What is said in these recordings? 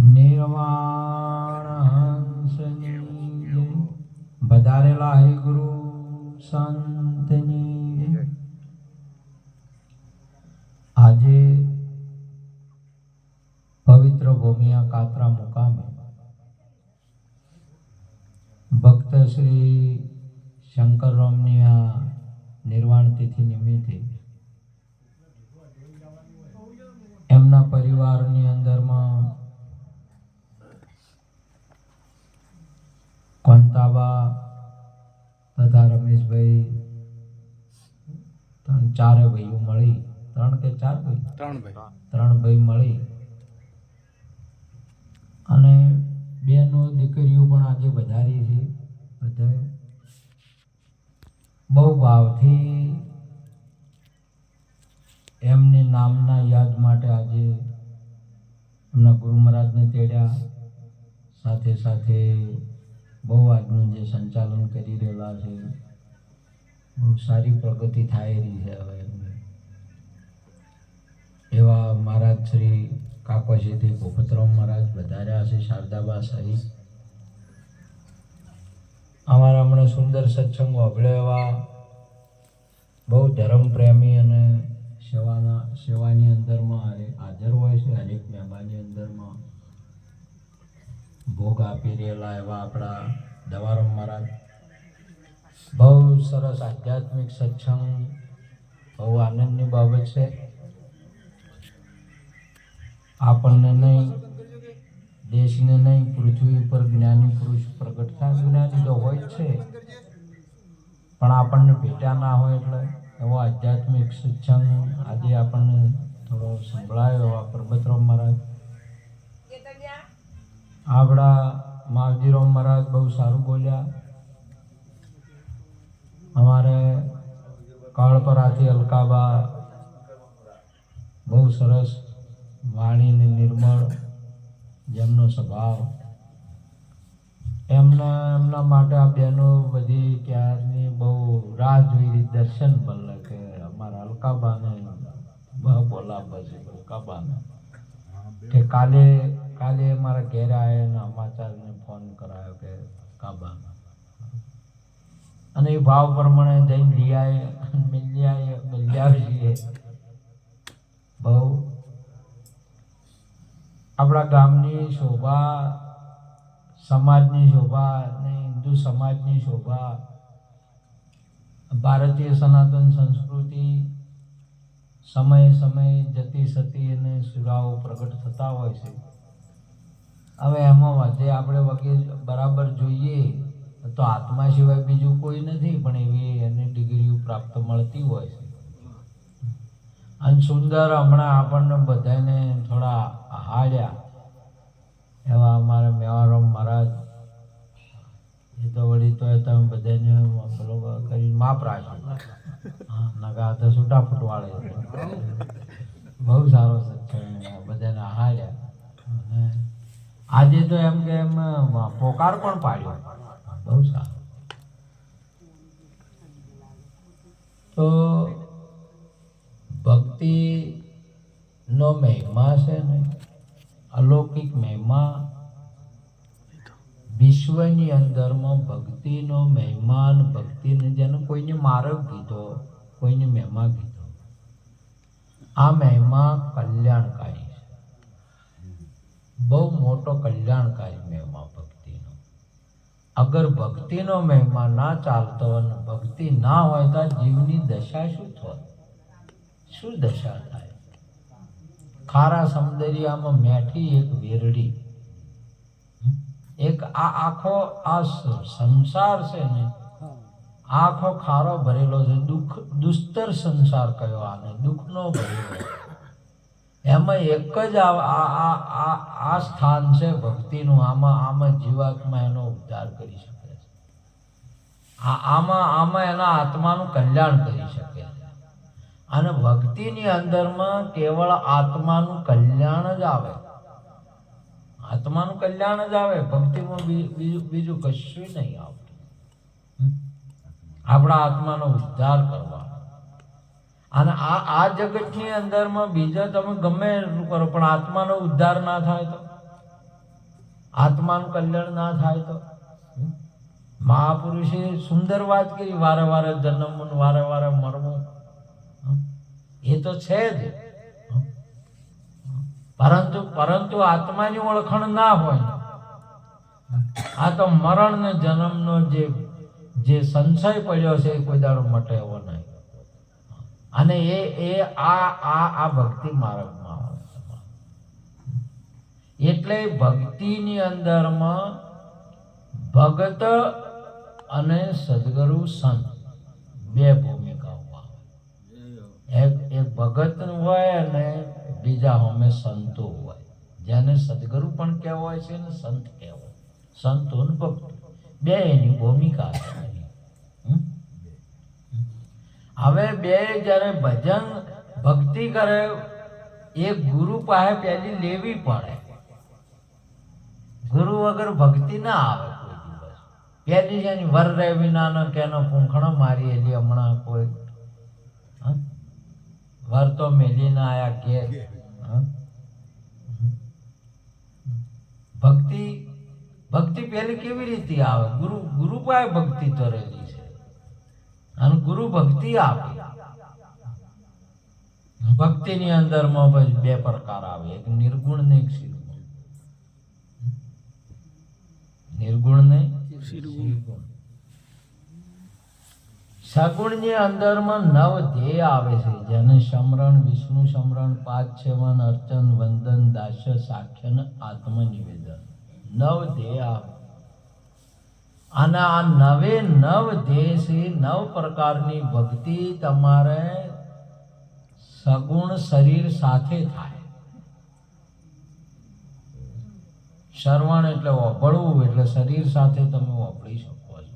નિર્વાણ હંસની વધારેલા હરિગુરુ સંતની આજે પવિત્ર ભૂમિયા કાતરા મુકામે ભક્ત શ્રી શંકરરામની આ નિર્વાણ તિથિ નિમિત્તે એમના પરિવારની અંદરમાં કોંતાબા તથા રમેશભાઈ ચારે ભાઈઓ મળી ત્રણ ભાઈ મળી અને બેનો દીકરીઓ પણ આજે વધારી છે. બધાએ બહુ ભાવથી એમની નામના યાદ માટે આજે એમના ગુરુ મહારાજને તેડ્યા. સાથે સાથે બહુ આજનું જે સંચાલન કરી રહેલા છે, બહુ સારી પ્રગતિ થાય રહી છે. હવે એમની એવા મહારાજ શ્રી કાકોશીથી ભૂપતરામ મહારાજ વધાર્યા છે, શારદાબા સહિત અમારા હમણાં સુંદર સત્સંગ વાપર્યો એવા બહુ ધર્મ પ્રેમી અને સેવાની અંદરમાં હાજર હોય છે. હરેક મહેમાનની અંદરમાં ભોગ આપી રહેલા એવા આપણા દવારામ મહારાજ. બહુ સરસ આધ્યાત્મિક સત્સંગ, બહુ આનંદની બાબત છે. આપણને નહીં, દેશને નહીં, પૃથ્વી પર જ્ઞાની પુરુષ પ્રગટ થાય. જ્ઞાની તો હોય જ છે, પણ આપણને ભેટ્યા ના હોય એટલે એવો આધ્યાત્મિક સત્સંગ આજે આપણને થોડો સંભળાયો. એવા પરબતરામ મહારાજ, આપણા માવજીરામ મહારાજ બહુ સારું બોલ્યા. અમારે કાળપરાથી અલકાબા બહુ સરસ વાણીને નિર્મળ જેમનો સ્વભાવ. એમના માટે આ બહેનો બધી ક્યારની બહુ રાહ જોઈ રહી દર્શન ભલે કે અમારા અલકાબાને બોલા પછી અલકાબાને કે કાલે મારા ઘેરે આવ્યા ને સમાચારને ફોન કરાયો કે અલકાબા, અને એ ભાવ પ્રમાણે જઈને મિલી આવીએ. બહુ આપણા ગામની શોભા, સમાજની શોભા અને હિન્દુ સમાજની શોભા, ભારતીય સનાતન સંસ્કૃતિ સમયે જતી સતી અને સુરાઓ પ્રગટ થતા હોય છે. હવે એમાં વધે આપણે વગેરે બરાબર જોઈએ તો આત્મા સિવાય બીજું કોઈ નથી, પણ એવી એને ડિગ્રીઓ પ્રાપ્ત મળતી હોય છે. અને સુંદર હમણાં આપણને બધાને થોડા હાડ્યા એવા અમારા મેવારામ મહારાજ. એ તો વળી તો તમે બધાને કરીને માપ રાખ્યું. નગા તો છૂટા ફૂટવાળે. બહુ સારો સત્સંગ, બધાને હાડ્યા. આજે તો એમ કે એમ પોકાર પણ પાડ્યો. બહુ સારું. તો ભક્તિ નો મહિમા છે ને, અલૌકિક મહિમા. વિશ્વની અંદરમાં ભક્તિનો મહેમાન, ભક્તિને જેને કોઈને માર્ગ કીધો, કોઈને મહેમા કીધો. આ મહેમા કલ્યાણકારી છે, બહુ મોટો કલ્યાણકારી મહેમા ભક્તિનો. અગર ભક્તિનો મહેમા ના ચાલતો અને ભક્તિ ના હોય તો જીવની દશા શું થાય? શું દશા થાય? ખારા સમદરિયામાં મેઠી એક વેરડી. એક આ આખો આ સંસાર છે ને, આખો ખારો ભરેલો છે. દુસ્તર સંસાર કયો આને, દુઃખનો ભરેલો. એમાં એક જ આ સ્થાન છે ભક્તિનું. આમાં જીવાત્મા એનો ઉદ્ધાર કરી શકે છે. આમાં એના આત્માનું કલ્યાણ કરી શકે છે. અને ભક્તિની અંદરમાં કેવળ આત્માનું કલ્યાણ જ આવે. આત્માનું કલ્યાણ જ આવે. ભક્તિમાં બીજું કશું નહીં આવતું. આપણા આત્માનો ઉદ્ધાર કરવા, અને આ જગતની અંદરમાં બીજા તમે ગમે એટલું કરો પણ આત્માનો ઉદ્ધાર ના થાય તો, આત્માનું કલ્યાણ ના થાય તો. મહાપુરુષે સુંદર વાત કરી, વારે વારે જન્મવું, વારે વારે મરવું, એ તો છે જ. પરંતુ આત્માની ઓળખાણ ના હોય. આ તો મરણ ને જન્મનો જે સંશય પડ્યો છે એ કોઈ દાડો મટે એવો નહીં. અને આ ભક્તિ માર્ગમાં આવે. એટલે ભક્તિની અંદરમાં ભગત અને સદગુરુ સંત બે ભૂમિકાઓ આવે. એક ભગત હોય અને બીજા હોમે સંતો હોય, જેને સદગુરુ પણ કહેવાય છે ને સંત કહેવાય. સંતો ને ભક્ત બે એની ભૂમિકા છે. હવે બે જ્યારે ભજન ભક્તિ કરે, એક ગુરુ પાસે પહેલી લેવી પડે. ગુરુ વગર ભક્તિ ના આવે કોઈ દિવસ. પહેલી છે ને વર રે વિનાનો કેનો પૂંખણો મારી એલી હમણાં કોઈ વર તો મેલી ના આયા કે. ભક્તિ પહેલી કેવી રીતે આવે? ગુરુ પાસે ભક્તિ તરેલી છે અને ગુરુ ભક્તિ આપે. ભક્તિની અંદરમાં પછી બે પ્રકાર આવે, એક નિર્ગુણ ને એક શિરગુણ. નિર્ગુણ ને શિરગુણ. સગુણની અંદરમાં નવ ધ્યેય આવે છે, જેને સમરણ, વિષ્ણુ સમરણ, પાદ સેવન, અર્ચન, વંદન, દાસ્ય, સાખ્ય ને આત્મનિવેદન. નવ ધ્યેય આવે. અને આ નવે નવ ધ્યેય છે. નવ પ્રકારની ભક્તિ તમારે સગુણ શરીર સાથે થાય. શ્રવણ એટલે વાપરવું, એટલે શરીર સાથે તમે વાપરી શકો છો.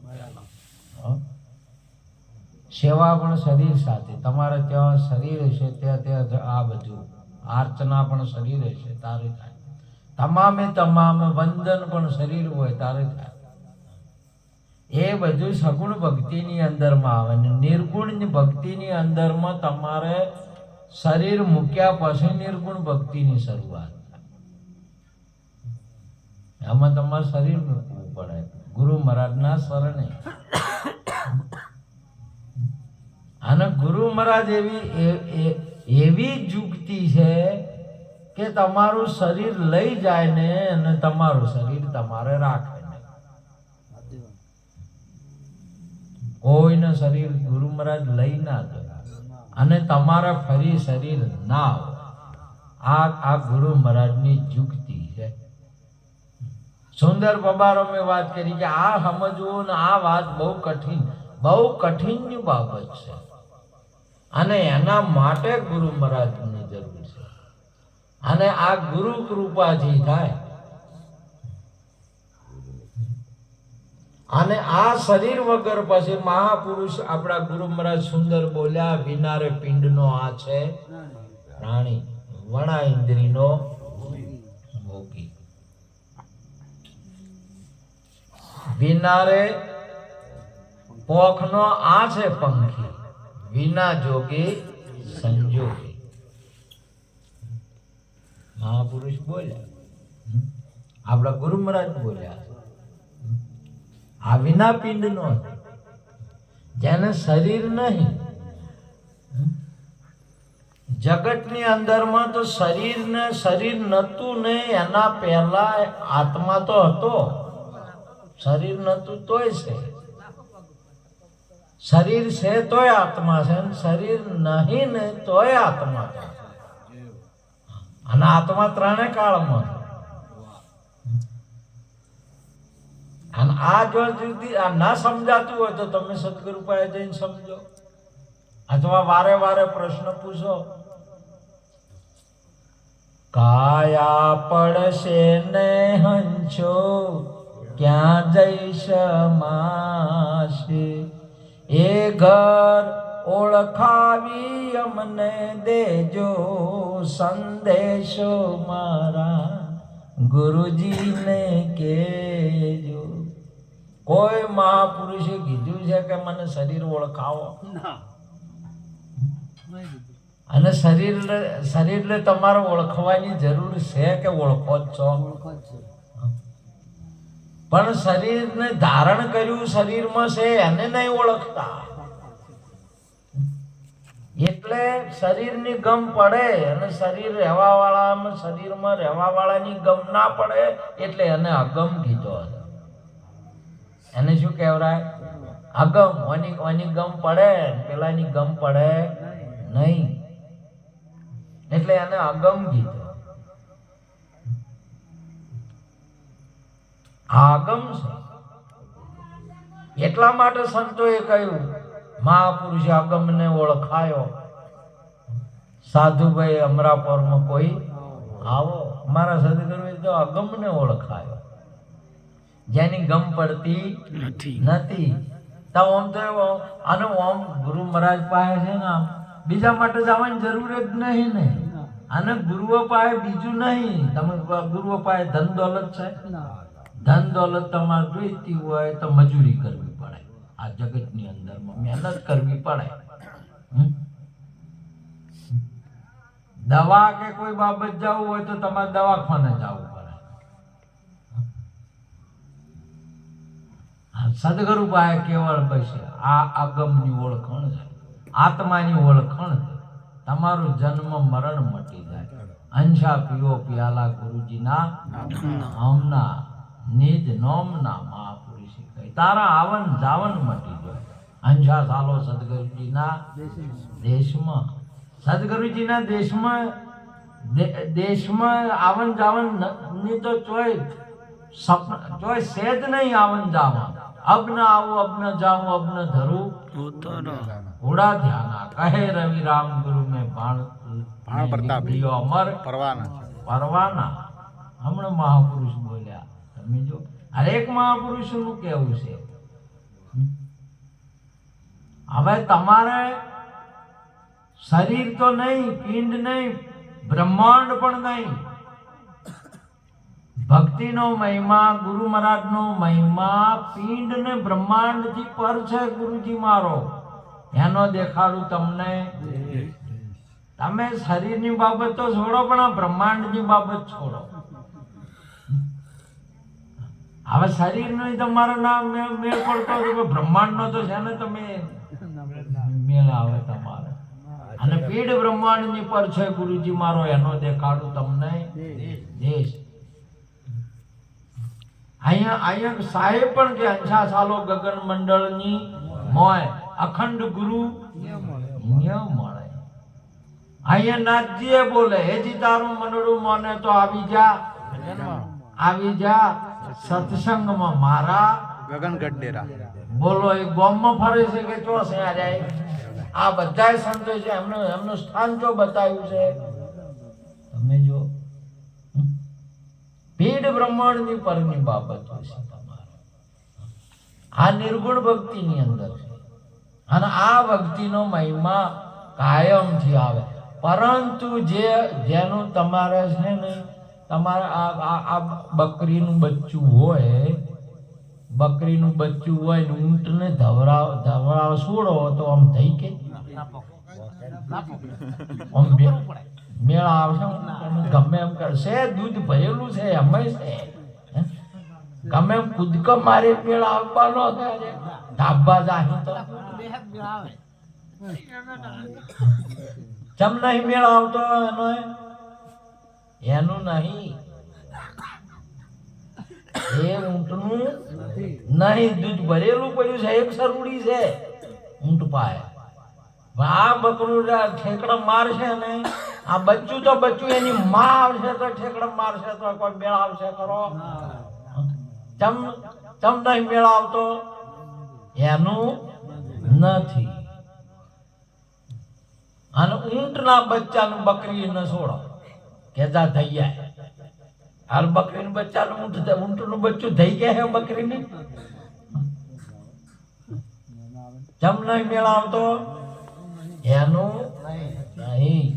સેવા પણ શરીર સાથે. તમારે ત્યાં શરીર હશે ત્યાં આ બધું અર્ચના પણ શરીર હશે તારે થાય. તમામ વંદન પણ શરીર હોય તારે થાય. એ બધું સગુણ ભક્તિની અંદરમાં આવે. ને નિર્ગુણ ભક્તિની અંદરમાં તમારે શરીર મૂક્યા પછી નિર્ગુણ ભક્તિની શરૂઆત. આમાં તમારે શરીર મૂકવું પડે ગુરુ મહારાજના શરણે. અને ગુરુ મહારાજ એવી યુક્તિ છે કે તમારું શરીર લઈ જાય ને અને તમારું શરીર તમારે રાખે. કોઈનું શરીર ગુરુ મહારાજ લઈ ના જાય અને તમારે ફરી શરીર ના હોય. આ ગુરુ મહારાજની યુક્તિ છે. સુંદર બબારો મેં વાત કરી કે આ સમજવું ને આ વાત બહુ કઠિનની બાબત છે. અને એના માટે ગુરુ મહારાજની જરૂર છે. અને આ ગુરુ કૃપાથી થાય. અને આ શરીર વગર પછી મહાપુરુષ આપણા ગુરુ મહારાજ સુંદર બોલ્યા, વિનારે પિંડનો આ છે પ્રાણી, વણા ઇન્દ્રિયનો ભોગી. વિનારે પોખનો આ છે પંખી, વિના જોગી સંજોગી. મહાપુરુષ બોલ્યા, આપણા ગુરુ મહારાજ બોલ્યા. આ વિના પિંડ નો, જેને શરીર નહીં. જગતની અંદરમાં તો શરીર નતું ને એના પહેલા આત્મા તો હતો. શરીર નતું તોય છે, શરીર છે તોય આત્મા છે, શરીર નહીં ને તોય આત્મા છે. અને આત્મા ત્રણે કાળમાં. અને આ જો આ ના સમજાતું હોય તો તમે સદગુરુ પાસે જઈને સમજો, અથવા વારે વારે પ્રશ્ન પૂછો. કાયા પડશે ને હંચો, ક્યાં જઈશ માશે? એ ઘર ઓળખાવી અમને દેજો, સંદેશો મારા ગુરુજીને કહેજો. કોઈ મહાપુરુષે કીધું છે કે મને શરીર ઓળખાવો? અને શરીરને તમારે ઓળખવાની જરૂર છે કે ઓળખો જ છો? પણ શરીરને ધારણ કર્યું શરીરમાં છે એને નહીં ઓળખતા. એટલે શરીરની ગમ પડે અને શરીરમાં રહેવા વાળાની ગમ ના પડે એટલે એને અગમ કીધો. એને શું કહેવાય? અગમ. ઓની ગમ પડે પેલાની ગમ પડે નહીં એટલે એને અગમ કીધો. આગમ છે. એટલા માટે સંતોએ કહ્યું મહાપુરુષે અગમને ઓળખાયો. સાધુભાઈ અમરાપુરમાં કોઈ આવો, મારા સદગુરુએ તો અગમને ઓળખાયો, જેની ગમ પડતી નથી. તો ઓમ તો અને ઓમ ગુરુ મહારાજ પાસે છે ને બીજા માટે જવાની જરૂર જ નહીં ને. અને ગુરુઓ પાસે બીજું નહીં. તમે ગુરુઓ પાસે ધન દોલત છે? ધન દોલત તમારે જોઈતી હોય તો મજૂરી કરવી પડે. આ જગતની અંદરમાં મહેનત કરવી પડે. દવા કે કોઈ બાબત જવું હોય તો તમારે દવાખાને જવું પડે. સદગુરુ પાસે કેવળ બસે આ આગમની ઓળખણ છે, આત્માની ઓળખણ છે. તમારું જન્મ મરણ મટી જાય. અંશા પીઓ પિયાલા ગુરુજીના નામના નિજ નોમના મહાપુરુષે કહી તારા આવન જાવન મટી જાય. અંશા સાલો સદગુરુજીના દેશમાં, સદગુરુજીના દેશમાં આવન જાવન ની તો ચોય સેજ નહીં. આવન જાવન અબ ન આવું અબ ન જાઉં અબ ન ધરું ઘોડા ધ્યાના કહે રવિ રામ ગુરુ में बाण प्रताप अमर परवाना. હમણાં મહાપુરુષ બોલ્યા. તમે જો હરેક મહાપુરુષ નું કેવું છે. હવે તમારે શરીર તો નહીં, પિંડ નહીં, બ્રહ્માંડ પણ નહીં. ભક્તિનો મહિમા, ગુરુ મહારાજનો મહિમા પિંડ ને બ્રહ્માંડ થી પર છે. ગુરુજી મારો એનો દેખાડું તમને. તમે શરીરની બાબત તો છોડો પણ આ બ્રહ્માંડની બાબત છોડો. હવે શરીરનો તમારો નામ મેળ પડતો હતો, બ્રહ્માંડનો તો છે ને તમે મેળ આવે તમારે. અને પીડ બ્રહ્માંડની પર છે ગુરુજી મારો એનો દેખાડું તમને દેશ. અહીંયા સાહેબ પણ કે અંશા સાલો ગગન મંડળની મોય અખંડ ગુરુ નિયમ મળે. અહીંયા નાથજીએ બોલે હેજી તારું મનડું મને તો આવી જા સત્સંગમાં મારા ગગન ગઢેરા. બોલો એ ગોમમાં ફરે છે કે ચો છે આ જાય? આ બધા સંતો છે એમનું સ્થાન ચો બતાવ્યું છે. તમે જો પીડ બ્રહ્માંડની પરની બાબત છે તમારે. આ નિર્ગુણ ભક્તિની અંદર છે અને આ ભક્તિનો મહિમા કાયમથી આવે. પરંતુ જેનું તમારે છે ને તમારે આ બકરીનું બચ્ચું હોય ને ઊંટને ધવરાવ છોડો તો આમ થઈ કે મેળા આવશે. ગમે એમ કરશે, દૂધ ભરેલું છે એમ છે. ગમે એમ કૂદકો મારી મેળા આવવાનો ધાબા જાય તો ચમ નહીં મેળ આવતો એનું નહીં. એ ઊંટનું નહીં, દૂધ ભરેલું પડ્યું છે, એક સરુડી છે ઊંટ પાય. આ બકરું ઠેકડા મારશે ને આ બચ્ચું તો બચ્ચું એની માં આવશે તો ઠેકડા મારશે તો કોઈ મેળ આવશે કરો? ચમ નહીં મેળ આવતો એનું નથી. અને ઊંટના બચ્ચાનું બકરી ન છોડો કેજા થઈ જાય. હાલ બકરીનું બચ્ચાનું ઊંટનું બચ્ચું થઈ ગયા હે બકરીને. ચમ નહીં મેળ આવતો એનું નહીં.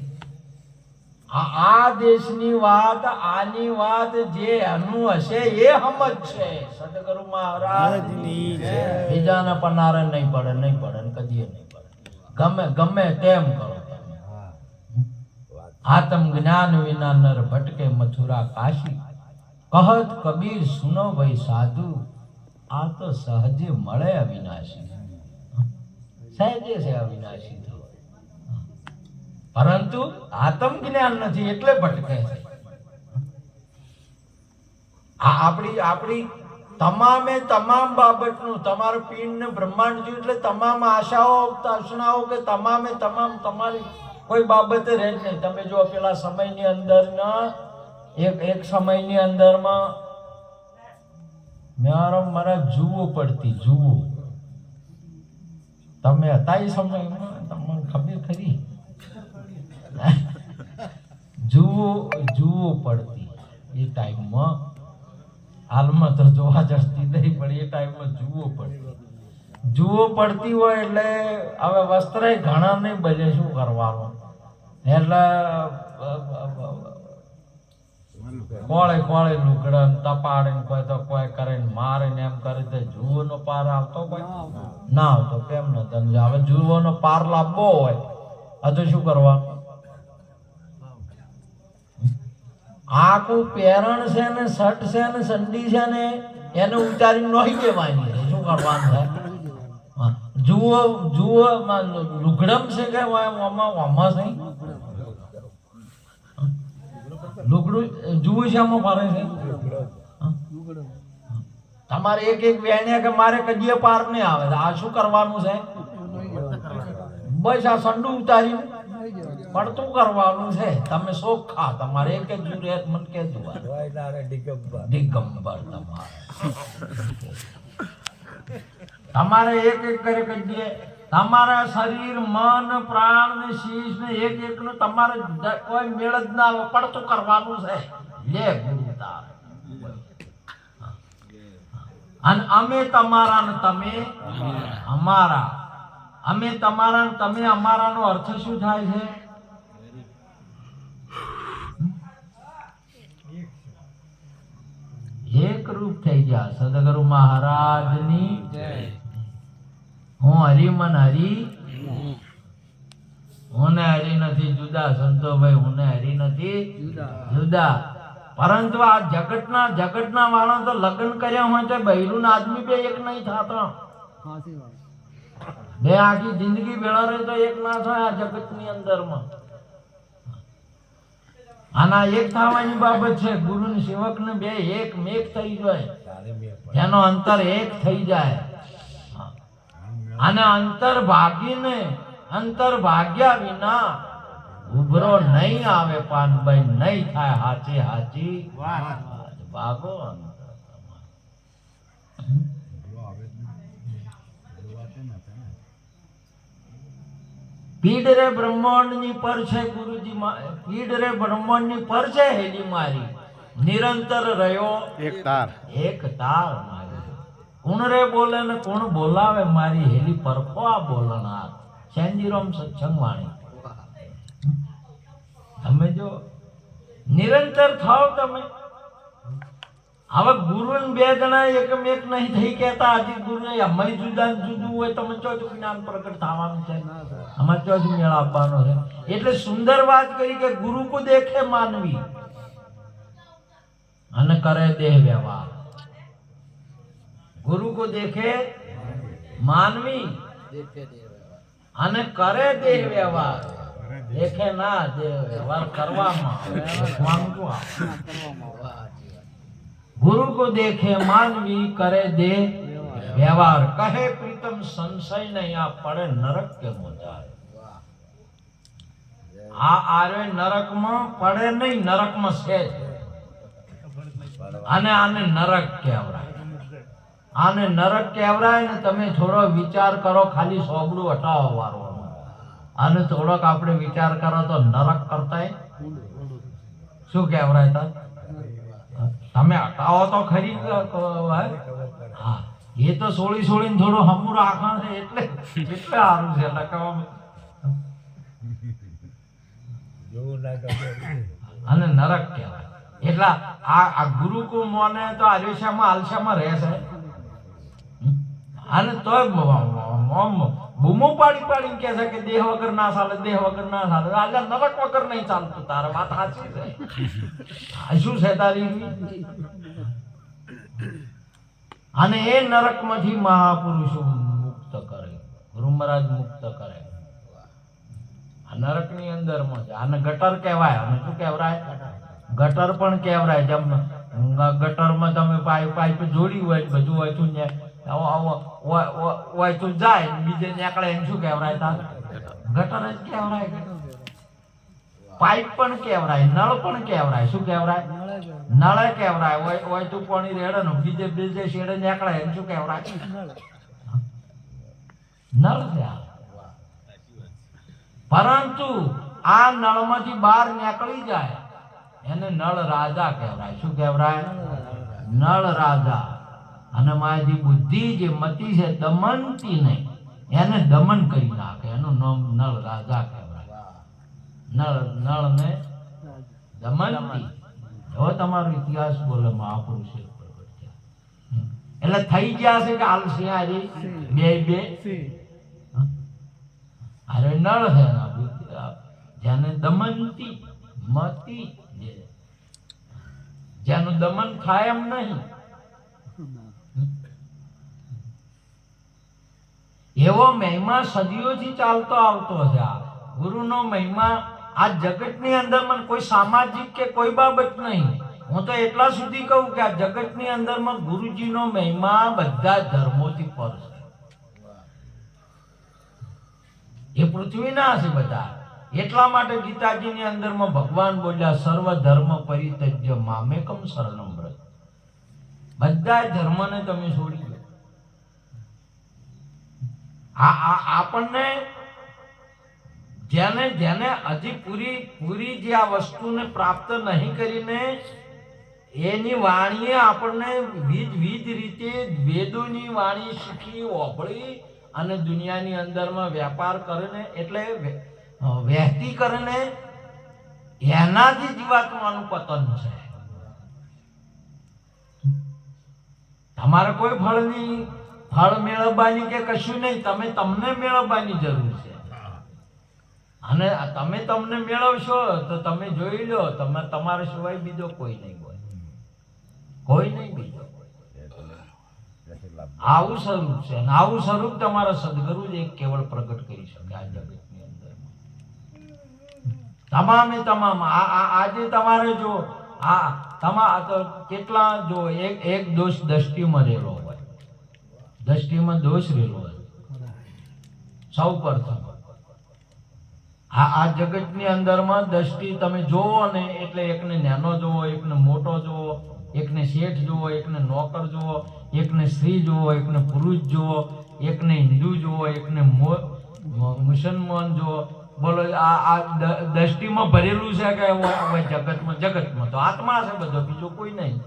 આ દેશની વાત, આની વાત જે એનું હશે એ સમજ છે. સદગુરુ મહારાજ બીજાના પનારે નહીં પડે, કદી નહીં પડે. ગમે તેમ કરો આત્મ જ્ઞાન વિના નર ભટકે મથુરા કાશી, કહત કબીર સુનો ભાઈ સાધુ, આ તો સહજે મળે અવિનાશી. સહજે છે અવિનાશી તો, પરંતુ આત્મ જ્ઞાન નથી એટલે ભટકે છે. આપણી તમામે તમામ બાબતનું તમારું પિંડ ને બ્રહ્માંડ થયું એટલે તમામ આશાઓ તૃષ્ણાઓ કે તમામે તમામ તમારી કોઈ બાબતે રહે જ નહીં. તમે જો પેલા સમયની અંદર એક સમયની અંદરમાં મારા જુઓ પડતી જુઓ, તમે હતા એ સમયમાં તમને ખબર ખરી? જુઓ પડતી એ ટાઈમમાં, હાલમાં તો જોવા જતી નહીં પણ એ ટાઈમમાં જુઓ પડતી હોય એટલે હવે વસ્ત્ર ઘણા નહીં બને, શું કરવાનું? એટલે કોળે લુગડા તપાડે કોઈ તો કોઈ કરે મારે ને એમ કરે તો જુઓનો પાર આવતો કોઈ ના આવતો. કેમ ન તમે હવે જુઓનો પાર લાવવો હોય તો શું કરવા? આખું પેરણ છે ને શર્ટ છે ને સંડી છે ને એને ઉતારી નોહી દેવાની, શું કરવાનું છે? જુઓ લુગડમ છે કે નહીં લુગડું જુઓ છે આમાં ફરે છે. તમારે એક વેણ્યા કે મારે કદીએ પાર નહીં આવે, આ શું કરવાનું છે? બસ આ સંડું ઉતારી પડતું કરવાનું છે. તમે સોખા તમારે એક જુરે મન કે દિગંબર તમારે એક કરે કદીએ તમારા શરીર મન પ્રાણ ને શીશ ને એક નું તમારે કોઈ મેળ જ ના આવે, પડતું કરવાનું છે. લે ગુરુ તાર અને અમે તમારા ને તમે અમારા, અમે તમારા ને તમે અમારા નો અર્થ શું થાય છે? એક રૂપ થઈ ગયા. સદગુરુ મહારાજની જય. હું હરી મન હરી, હું ને હરી નથી જુદા. સંતો ભાઈ હું ને હરી નથી જુદા. પરંતુ આ જગતના વાળા તો લગ્ન કર્યા હોય તો બૈરું આદમી બે એક નહીં થતો. બે આખી જિંદગી ભેળા રહે તો એક ના થાય આ જગતની અંદરમાં. આના એક થવાની બાબત છે. ગુરુ ને સેવક ને બે એક મેક થઈ જાય, એનો અંતર એક થઈ જાય. અને અંતર ભાગ્યા વિના ઉભરો નહીં આવે પાનભાઈ, નહીં થાય હાચી ભાગો. પીડ રે બ્રહ્માંડ ની પર છે ગુરુજી, પીડ રે બ્રહ્માંડ ની પર છે હેલી મારી, નિરંતર રહ્યો એક તાર મારી. કોણ રે બોલે ને કોણ બોલાવે મારી, હેલી પરખો આ બોલનાર. સેન્જીરોમ સત્સંગ વાણી. તમે જો નિરંતર થાવ તમે. હવે ગુરુ બે જણા એકમ એક નહીં થઈ કહેતા. આજે ગુરુ અમે જુદું હોય તમે ચોથું જ્ઞાન પ્રગટ થવાનું છે, અમારે ચોથું મેળ આપવાનો છે. એટલે સુંદર વાત કરી કે ગુરુ કો દેખે માનવી અને કરે દેહ વ્યવહાર. ગુરુ કો દેખે માનવી અને કરે દેહ વ્યવહાર. દેખે ના દેહ વ્યવહાર કરવામાં. गुरु को देखे मानवी करे दे व्यवहार, कहे प्रीतम संशय नहीं आ पड़े नरक के मोजाए. आ आरे नरक में पड़े नहीं, नरक में से आने नरक कहेवाय. आने नरक कहेवाय ने તમે થોડો વિચાર કરો, ખાલી સોબડું હટાવો વારો. અને થોડોક આપણે વિચાર કરો તો નરક કરતા શું કહેવાય તા? તમે હટાવો તો ખરી. હા એ તો સોળી થોડું હમું રાખવાનું છે એટલે સારું છે. અને નરક કહેવાય. એટલે આ ગુરુ કો મોને તો આયુષ્યમાં આલસ્યામાં રહેશે. અને તોય આમ બૂમો પાડી પાડીને કહે છે કે દેહ વગર ના ચાલે, દેહ વગર ના ચાલે. આજે નરક વગર નહીં ચાલતું. તારે વાત સાચી છે. આ શું છે તારી? અને એ નરકમાંથી મહાપુરુષો મુક્ત કરે, ગુરુ મહારાજ મુક્ત કરે. આ નરકની અંદરમાં છે. આને ગટર કહેવાય. અને શું કહેવાય? ગટર પણ કહેવાય. જેમ ગટરમાં તમે પાઇપ જોડી હોય બધું હોય તું હોય તું જાય બીજે નીકળે એને શું કહેવાય? ગટર જ કહેવાય. પાઇપ પણ કહેવાય, નળ પણ કહેવાય. શું કહેવાય? નળ કહેવાય. હોય તું પાણી રેડે ને બીજે બીજે શેડે નીકળે એને શું કહેવાય? નળ છે. પરંતુ આ નળમાંથી બહાર નીકળી જાય એને નળ રાજા કહેવાય. શું કહેવાય? નળ રાજા. અને મારી બુદ્ધિ જે મતિ છે દમનતી નહીં, એને દમન કરી નાખે. એનું નામ નળ રાજા કહેવાય. નળ ને દમનતી. એવો તમારો ઇતિહાસ બોલે મહાપુરુષે પ્રગટ થયા. એટલે થઈ ગયા છે કે આલસી હારી બે અરે નળ છે જેને દમનતી મતિ, જેનું દમન થાય એમ નહીં. એવો મહિમા સદીઓથી ચાલતો આવતો છે. આ ગુરુનો મહિમા આ જગતની અંદરમાં કોઈ સામાજિક કે કોઈ બાબત નહીં. હું તો એટલા સુધી કહું કે આ જગતની અંદરમાં ગુરુજીનો મહિમા બધા ધર્મોથી પર છે. એ પૃથ્વીના છે બધા. એટલા માટે ગીતાજીની અંદરમાં ભગવાન બોલ્યા સર્વ ધર્મ પરિત્યજ્ય મામેકમ શરણમ વ્રજ. બધા ધર્મને તમે છોડી દો. આપણને જેને જેને હજી પૂરી જે આ વસ્તુને પ્રાપ્ત નહીં કરીને એની વાણીએ આપણને વિધ રીતે વેદોની વાણી શીખી ઓભળી અને દુનિયાની અંદરમાં વેપાર કરીને એટલે વહેતી કરીને એનાથી જીવાત્માનું પતન છે. તમારે કોઈ ફળ મેળવવાની કે કશું નહીં. તમને મેળવવાની જરૂર છે. અને તમને મેળવશો તો તમે જોઈ લો તમારા સિવાય બીજો કોઈ નહીં હોય. કોઈ નહીં બીજો. આવું સ્વરૂપ છે. અને આવું સ્વરૂપ તમારા સદગુરુ જ એક કેવળ પ્રગટ કરી શકે આ જગતની અંદર. તમામ આજે તમારે જો કેટલા જો એક દોષ દ્રષ્ટિમાં રહેલો હોય. દ્રષ્ટિમાં દોષ રહેલો હોય. સૌ પ્રથમ આ જગતની અંદરમાં દ્રષ્ટિ તમે જોવો ને એટલે એકને નાનો જોવો, એકને મોટો જોવો, એકને શેઠ જોવો, એકને નોકર જોવો, એકને સ્ત્રી જોવો, એકને પુરુષ જોવો, એકને હિન્દુ જોવો, એકને મુસલમાન જોવો. બોલો આ દ્રષ્ટિમાં ભરેલું છે કે જગતમાં તો આત્મા છે બધો, બીજો કોઈ નહીં.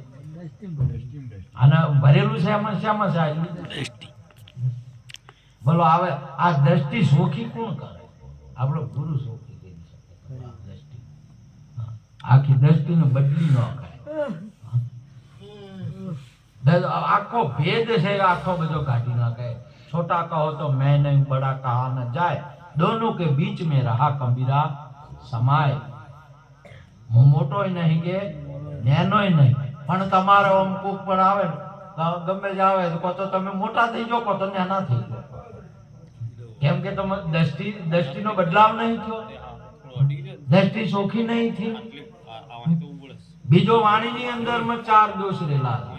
અને ભરેલું છે એમાં શામાં છે? બોલો આવે આ દ્રષ્ટિ સોખી કોણ કરે? આપણો ગુરુ સોખી કરી શકે. દ્રષ્ટિ આખી દ્રષ્ટિને બદલી ન કરે. આખો ભેદ છે આખો બધો કાઢી નાખે. छोटा कहो तो मैं नहीं, बड़ा कहा न जाए, दोनों के बीच में रहा कबीरा समाय. હું મોટોય નહીં કે નેનોય નહીં, પણ તમારે ઓમ કોક પણ આવે ગમે જ આવે તો તમે મોટા થઈ જાઓ, કો તો નાના થઈ જાઓ. કેમ કે તમે દ્રષ્ટિનો બદલાવ નહીં થયો, દ્રષ્ટિ સોખી નહીં થઈ. બીજો વાણીની અંદરમાં 4 દોષ રહેલા છે.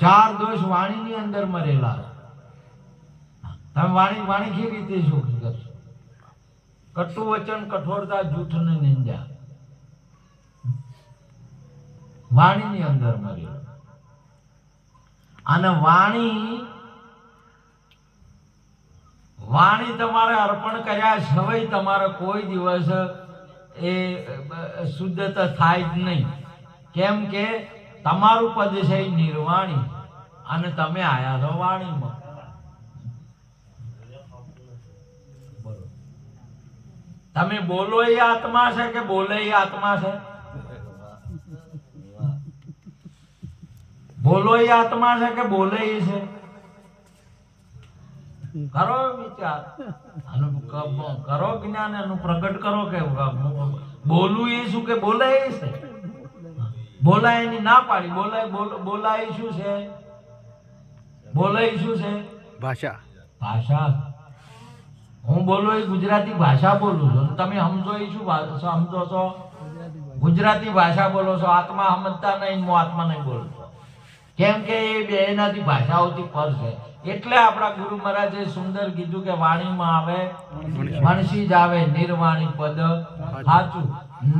4 દોષ વાણીની અંદરમાં રહેલા. તમે વાણી કેવી રીતે સોખી કરશો? કટુ વચન, કઠોરતા, જૂઠ ને નિંદા વાણીની અંદર મળી. અને વાણી તમારે અર્પણ કર્યા સિવાય તમારે કોઈ દિવસ એ શુદ્ધતા થાય જ નહીં. કેમ કે તમારું પદ છે નિર્વાણી અને તમે આયા છો વાણીમાં. તમે બોલો એ આત્મા છે કે બોલે એ આત્મા છે? બોલો એ આત્મા છે કે બોલે એ છે? કરો વિચાર, કરો જ્ઞાન, એનું પ્રગટ કરો કે બોલવું એ શું કે બોલાય એ છે, બોલાય એની ના પાડી, બોલાય શું છે, બોલાય શું છે? ભાષા. ભાષા. હું બોલું એ ગુજરાતી ભાષા બોલું છું, તમે સમજો એ શું સમજો છો? ગુજરાતી ભાષા બોલો છો. આત્મા સમજતા નહીં, હું આત્મા નહીં બોલતો, કેમ કે એ બે એનાથી ભાષાઓથી પર છે. એટલે આપણા ગુરુ મહારાજે સુંદર કીધું કે વાણીમાં આવે મનસી જ આવે નિર્વાણી પદ સાચું,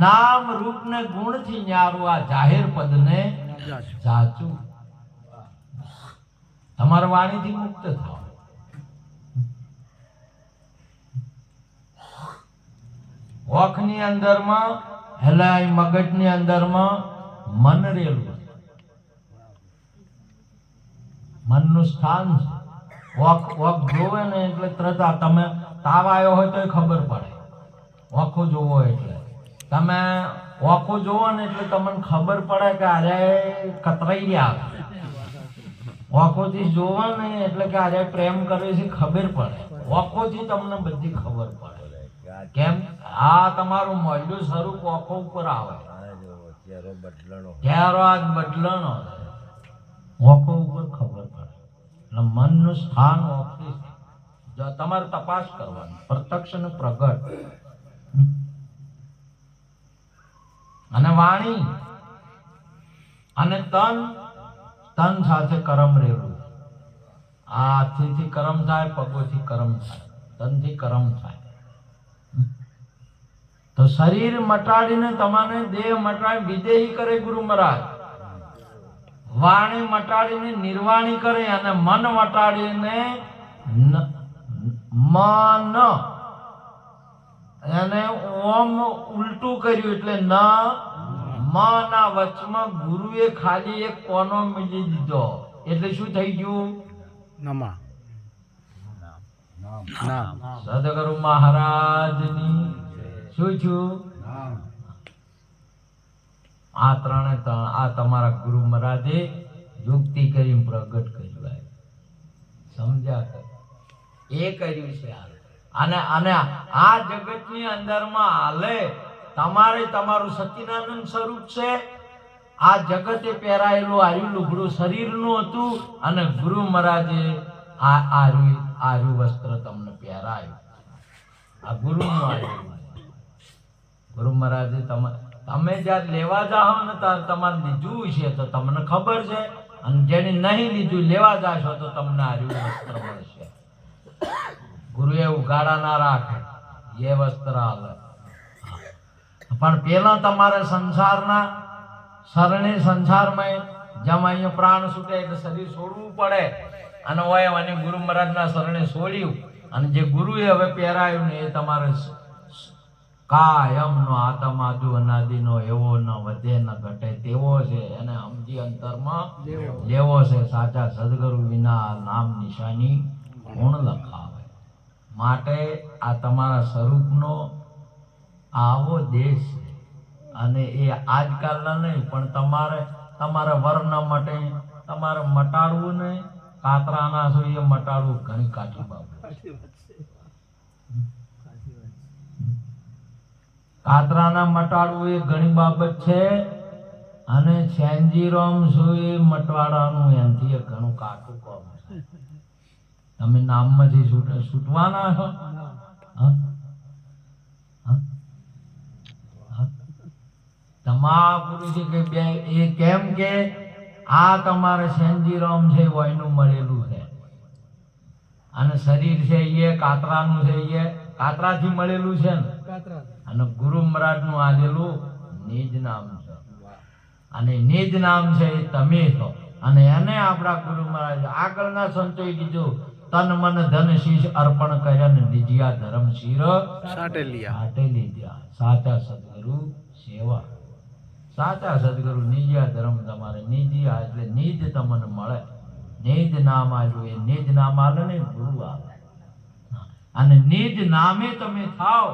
નામ રૂપ ને ગુણ થી ન્યારું આ જાહેર પદ ને સાચું. તમારા વાણીથી મુક્ત થાવ. ઓખની અંદરમાં હેલાય મગજની અંદરમાં મન રેલું, મનનું સ્થાન છે. વોક જોવે ને એટલે તરત તમે તાવ આવ્યો હોય તો ખબર પડે. વોખો જોવો એટલે તમે વોખો જોવો ને એટલે તમને ખબર પડે કે અરે કતરાઈ રહ્યા. વોખોથી જોવો ને એટલે કે અરે પ્રેમ કરે છે ખબર પડે. વોખોથી તમને બધી ખબર પડે. કેમ? આ તમારું મોઢું સ્વરૂપ વોખો ઉપર આવે. ચહેરો આજ બદલણો વોખો ઉપર ખબર પડે. મનનું સ્થાન તમારે તપાસ કરવાની, પ્રત્યક્ષ ને પ્રગટ. અને વાણી અને તન સાથે કરમ રહેલું. આ હાથથી કરમ થાય, પગોથી કરમ થાય, તનથી કરમ થાય. તો શરીર મટાડીને તમારે દેહ મટાડી વિદેહી કરે ગુરુ મહારાજ. વાણી મટાડીને નિર્વાણી કરે અને મન મટાડીને મન એને ઓમ ઉલટું કર્યું એટલે ન મના વચમાં ગુરુએ ખાલી એક કોનો મિલી દીધો એટલે શું થઈ ગયું? નમા. સદગુરુ મહારાજની શું છું? આ ત્રણે આ તમારા ગુરુ મહારાજે યુક્તિ કરી પ્રગટ કર્યું. સમજ્યા? એ કર્યું છે. અને આ જગતની અંદરમાં હાલે તમારે તમારું સચ્ચિદાનંદ સ્વરૂપ છે. આ જગતે પહેરાયેલું આર્યું લુગડું શરીરનું હતું અને ગુરુ મહારાજે આ આર્યું વસ્ત્ર તમને પહેરાયું. આ ગુરુનું આર્યું. ગુરુ મહારાજે તમે જ્યારે લેવા જાઓ ને ત્યારે તમારે લીધું છે તો તમને ખબર છે, અને જેને નહીં લીધું લેવા જાશો તો તમને આર્યું વસ્ત્ર મળશે. ગુરુએ ઉગાડા ના રાખે એ વસ્ત્ર હાલે. પણ પેલા તમારે સંસારના શરણે સંસારમાં જેમ અહીંયા પ્રાણ છૂટે એટલે શરીર છોડવું પડે, અને હોય અને ગુરુ મહારાજના શરણે છોડ્યું, અને જે ગુરુએ હવે પહેરાયું ને એ તમારે કાયમનો આત્માદુ અનાદિનો એવો ન વધે ન ઘટે તેવો છે. એને સમજી અંતરમાં લેવો છે. સાચા સદગુરુ વિના નામ નિશાની કોણ લખાવે? માટે આ તમારા સ્વરૂપનો આવો દેશ છે. અને એ આજકાલના નહીં, પણ તમારે વર્ણ માટે તમારે મટાડવું નહીં. કાતરાના છો એ મટાડવું ઘણી કાઠી બાબત. કાતરાના મટાડવું એ ઘણી બાબત છે, અને સેન્જીરોમ શું એ મટવાડાનું એનથી એ ઘણું કાઠું કામ છે. તમે નામમાંથી છૂટવાના છો? તમારા ગુરુજી કે બે એ કેમ કે આ તમારે સેન્જીરોમ છે વયનું મળેલું છે, અને શરીર છે એ કાતરાનું છે, એ કાતરાથી મળેલું છે ને. અને ગુરુ મહારાજ નું આલેલું નિજ નામ છે, અને નિજ નામ છે એ તમે છો. અને એને આપણા ગુરુ મહારાજ આગળના સંતોએ કીધું તન મન ધન શીશ અર્પણ કર્યા ને નિજિયા ધર્મ શિર સાટે લીધા. સાચા સદગુરુ સેવા. સાચા સદગુરુ નિજિયા ધર્મ તમારે નિજિયા એટલે નિજ તમને મળે. નિજ નામ આવ્યું એ નિજ નામ આલે ને ગુરુ આવે, અને નિજ નામે તમે થાવ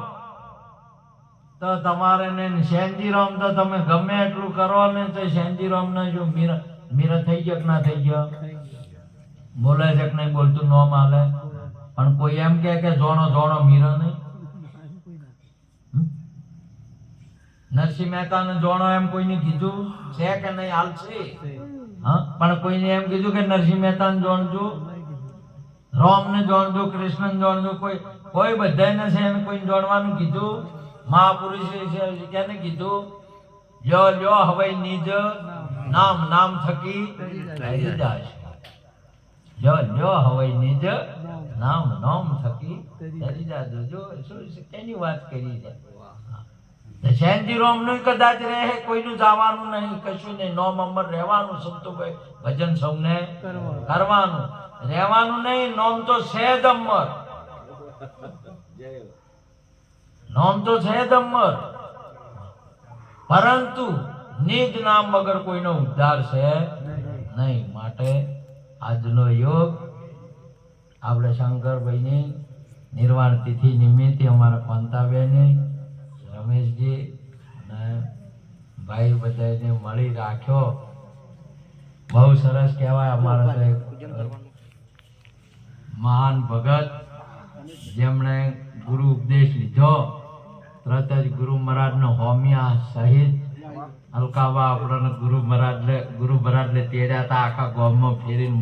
તો તમારે ને સેન્જીરામ તો તમે ગમે એટલું કરો ને તો સેન્જીરામ ને જો મીરા થઈ ગયો કે ના થઈ ગયો? બોલે છે કે નહીં બોલતું? નો માલે પણ કોઈ એમ કે જોણો જોણો મીરો નહીં. નરસિંહ મહેતાને જોણો એમ કોઈને કીધું છે કે નહીં? હાલ છે. હા, પણ કોઈને એમ કીધું કે નરસિંહ મહેતાને જોણજો, રામને જોણજો, કૃષ્ણને જોણજો? કોઈ બધાને છે એને કોઈને જોણવાનું કીધું? મહાપુરુષે છે કેને કીધું? લ્યો લ્યો હવે નિજ નામ નામ થકી તરી જાશ. લ્યો લ્યો હવે નિજ નામ નામ થકી તરી જાજો. જો શું કેની વાત કરી છે? શેનજી રોમ નું કદાચ રહે, કોઈનું જવાનું નહીં, કશું નહીં. નોમ અમર રહેવાનું, સંતોભાઈ ભજન સૌને કરવાનું, રહેવાનું નહીં. નોમ તો છે જ અમર, નોમ તો છે જ અમર, પરંતુ નિજ નામ વગર કોઈનો ઉદ્ધાર છે નહીં. માટે આજનો યોગ આપણે શંકરભાઈની નિર્વાણ તિથિ નિમિત્તે અમારા પંતાબેને, રમેશજી અને ભાઈ બધાને મળી રાખ્યો. બહુ સરસ કહેવાય. અમારા મહાન ભગત જેમણે ગુરુ ઉપદેશ લીધો, તરત જ ગુરુ મહારાજનો હોમિયા સહિત અલકાબા આપણને ગુરુ મહારાજને તેડ્યા હતા. આખા ગામમાં ફેરીને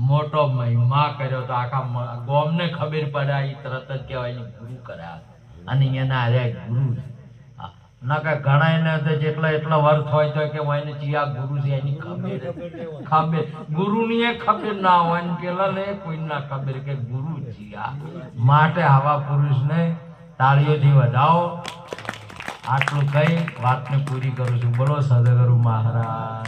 મોટો મહિમા કર્યો તો આખા ગામને ખબર પડાય. તરત જ કહેવાય ગુરુ કર્યા અને એના અરે ગુરુ ના કે ઘણા એને જેટલા વર્થ હોય તો કે એને ચિયા ગુરુ છે એની ખબર ગુરુની એ ખબર ના હોય ને પેલા ને કોઈ ના ખબર કે ગુરુ ચિયા. માટે આવા પુરુષને તાળીઓથી વધાવો. આટલું કઈ વાતને પૂરી કરું છું. બોલો સદગુરુ મહારાજ.